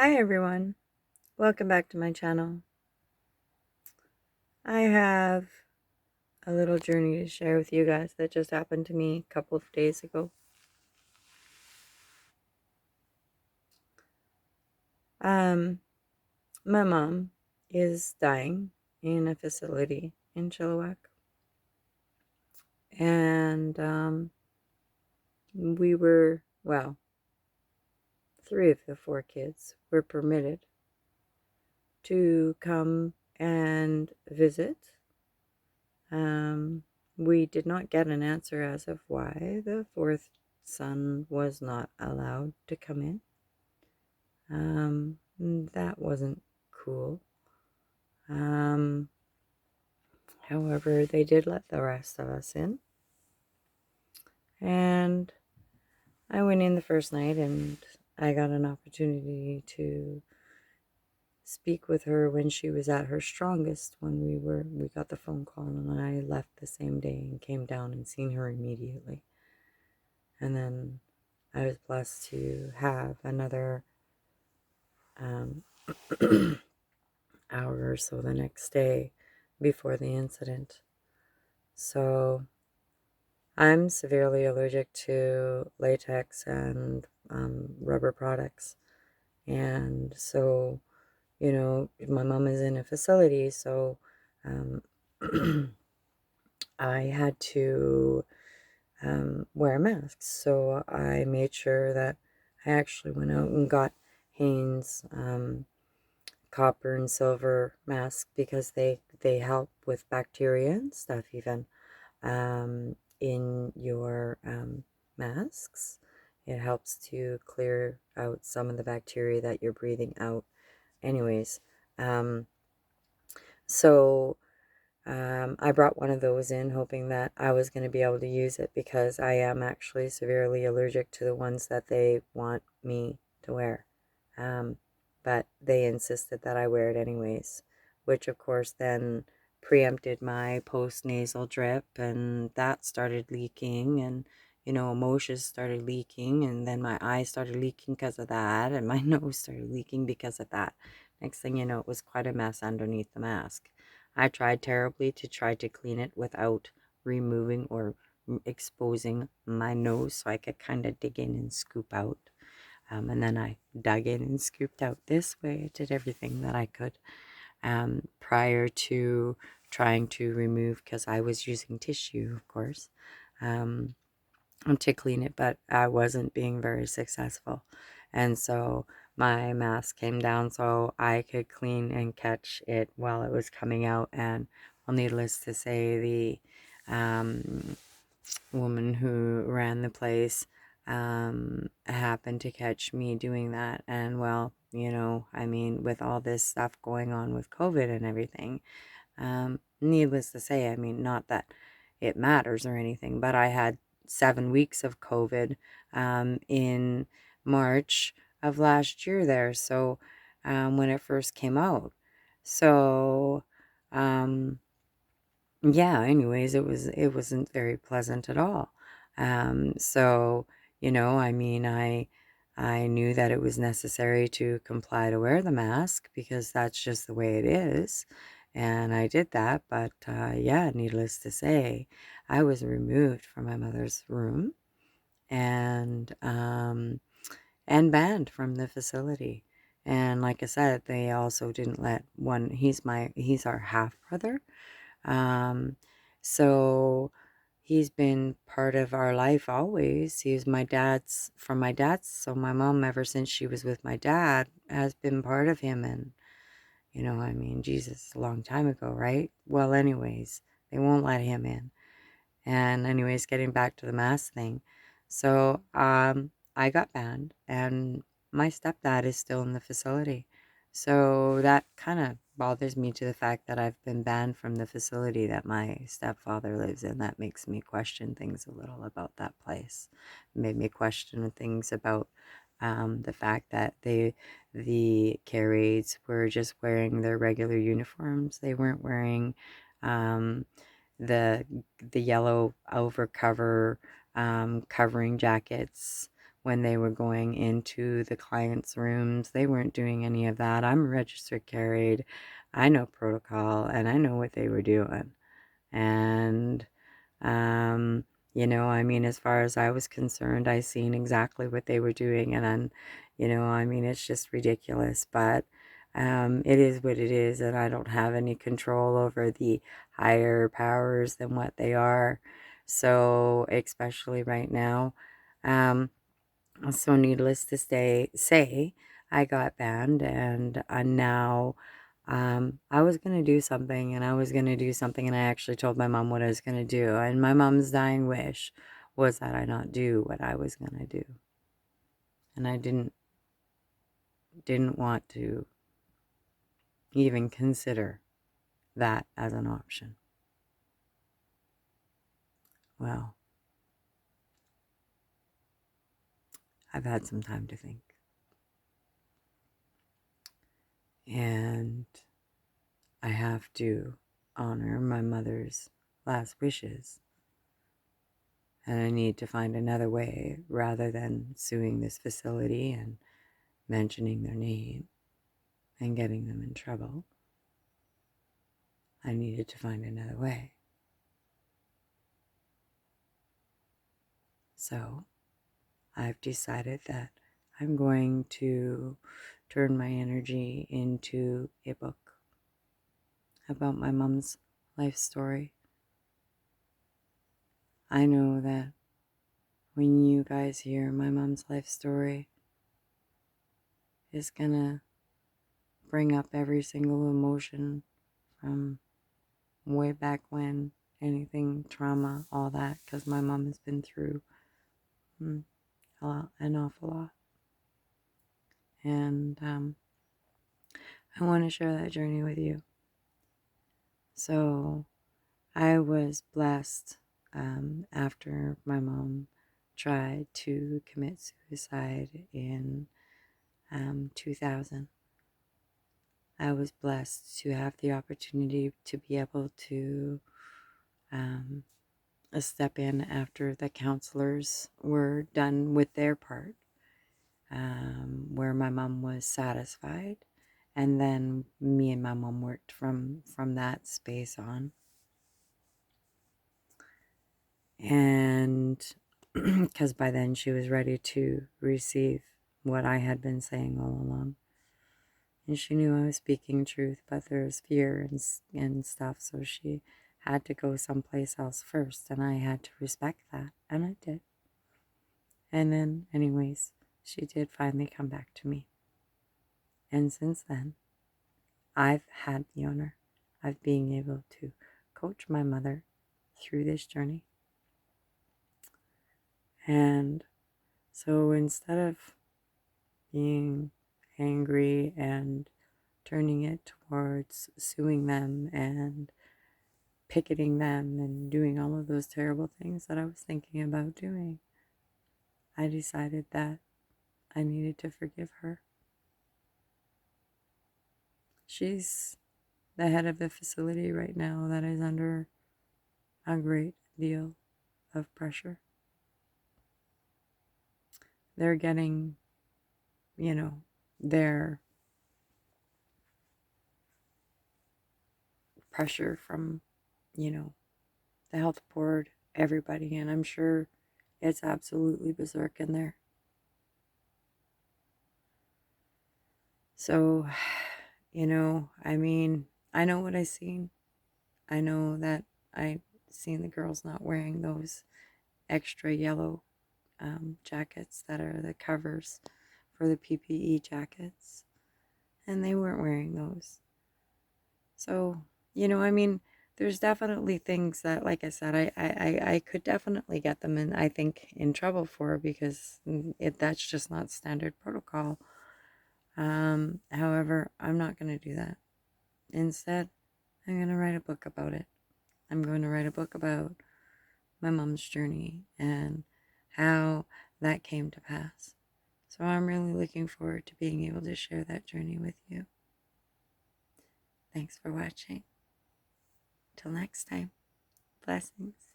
Hi everyone, welcome back to my channel. I have a little journey to share with you guys that just happened to me a couple of days ago. Um, my mom is dying in a facility in Chilliwack, and we were, well, 3 of the 4 kids were permitted to come and visit. We did not get an answer as of why the 4th son was not allowed to come in. That wasn't cool. Um, However, they did let the rest of us in. And I went in the first night and I got an opportunity to speak with her when she was at her strongest when we got the phone call, and I left the same day and came down and seen her immediately. And then I was blessed to have another um, hour or so the next day before the incident. So I'm severely allergic to latex and rubber products. And so, my mom is in a facility, so um, I had to wear a mask. So I made sure that I actually went out and got Hanes copper and silver masks because they help with bacteria and stuff even in your masks. It helps to clear out some of the bacteria that you're breathing out. Anyways, um, so I brought one of those in hoping that I was going to be able to use it because I am actually severely allergic to the ones that they want me to wear. Um, but they insisted that I wear it anyways, which of course then preempted my post-nasal drip, and that started leaking, and emotions started leaking, and then my eyes started leaking because of that, and my nose started leaking because of that. Next thing you know, it was quite a mess underneath the mask. I tried terribly to try to clean it without removing or exposing my nose so I could kind of dig in and scoop out. And then I dug in and scooped out this way. I did everything that I could prior to trying to remove, because I was using tissue, of course, um, to clean it, but I wasn't being very successful. And so my mask came down so I could clean and catch it while it was coming out. And well, needless to say, the woman who ran the place happened to catch me doing that. And well, I mean, with all this stuff going on with COVID and everything, needless to say, I mean, not that it matters or anything, but I had 7 weeks of COVID in March of last year there. So when it first came out. So yeah, anyways, it wasn't very pleasant at all. So, I mean, I knew that it was necessary to comply to wear the mask because that's just the way it is. And I did that, but yeah, needless to say, I was removed from my mother's room and banned from the facility. And like I said, they also didn't let one, he's our half brother. Um, so he's been part of our life always. He's from my dad's. So my mom, ever since she was with my dad, has been part of him. And, I mean, Jesus, a long time ago, right? Well, anyways, they won't let him in. And anyways, getting back to the mask thing. So, I got banned and my stepdad is still in the facility. So that kind of bothers me to the fact that I've been banned from the facility that my stepfather lives in. That makes me question things a little about that place. It made me question things about the fact that the care aides were just wearing their regular uniforms. They weren't wearing um, the yellow overcover covering jackets when they were going into the clients' rooms. They weren't doing any of that. I'm registered carried. I know protocol and I know what they were doing. And, um, I mean, as far as I was concerned, I seen exactly what they were doing. And then, I mean, it's just ridiculous. But it is what it is. And I don't have any control over the higher powers than what they are. So, especially right now. Um, so needless to say, I got banned, and now I was going to do something, and I was going to do something, and I actually told my mom what I was going to do. And my mom's dying wish was that I not do what I was going to do. And I didn't want to even consider that as an option. Well, I've had some time to think. And I have to honor my mother's last wishes. And I need to find another way rather than suing this facility and mentioning their name and getting them in trouble. I needed to find another way. So I've decided that I'm going to turn my energy into a book about my mom's life story. I know that when you guys hear my mom's life story, it's gonna bring up every single emotion from way back when, anything, trauma, all that, because my mom has been through an awful lot. And I want to share that journey with you. So I was blessed after my mom tried to commit suicide in 2000. I was blessed to have the opportunity to be able to step in after the counselors were done with their part, where my mom was satisfied, and then me and my mom worked from that space on. And because by then she was ready to receive what I had been saying all along. And she knew I was speaking truth, but there was fear and stuff, so she had to go someplace else first, and I had to respect that, and I did. And then, anyways, she did finally come back to me. And since then, I've had the honor of being able to coach my mother through this journey. And so instead of being angry and turning it towards suing them and picketing them and doing all of those terrible things that I was thinking about doing, I decided that I needed to forgive her. She's the head of the facility right now that is under a great deal of pressure. They're getting, their pressure from, the health board, everybody, and I'm sure it's absolutely berserk in there. So, I mean, I know what I seen. I know that I seen the girls not wearing those extra yellow jackets that are the covers for the PPE jackets, and they weren't wearing those. So, I mean, there's definitely things that, like I said, I could definitely get them in, I think, in trouble for, because that's just not standard protocol. However, I'm not going to do that. Instead, I'm going to write a book about it. I'm going to write a book about my mom's journey and how that came to pass. So I'm really looking forward to being able to share that journey with you. Thanks for watching. Till next time, blessings.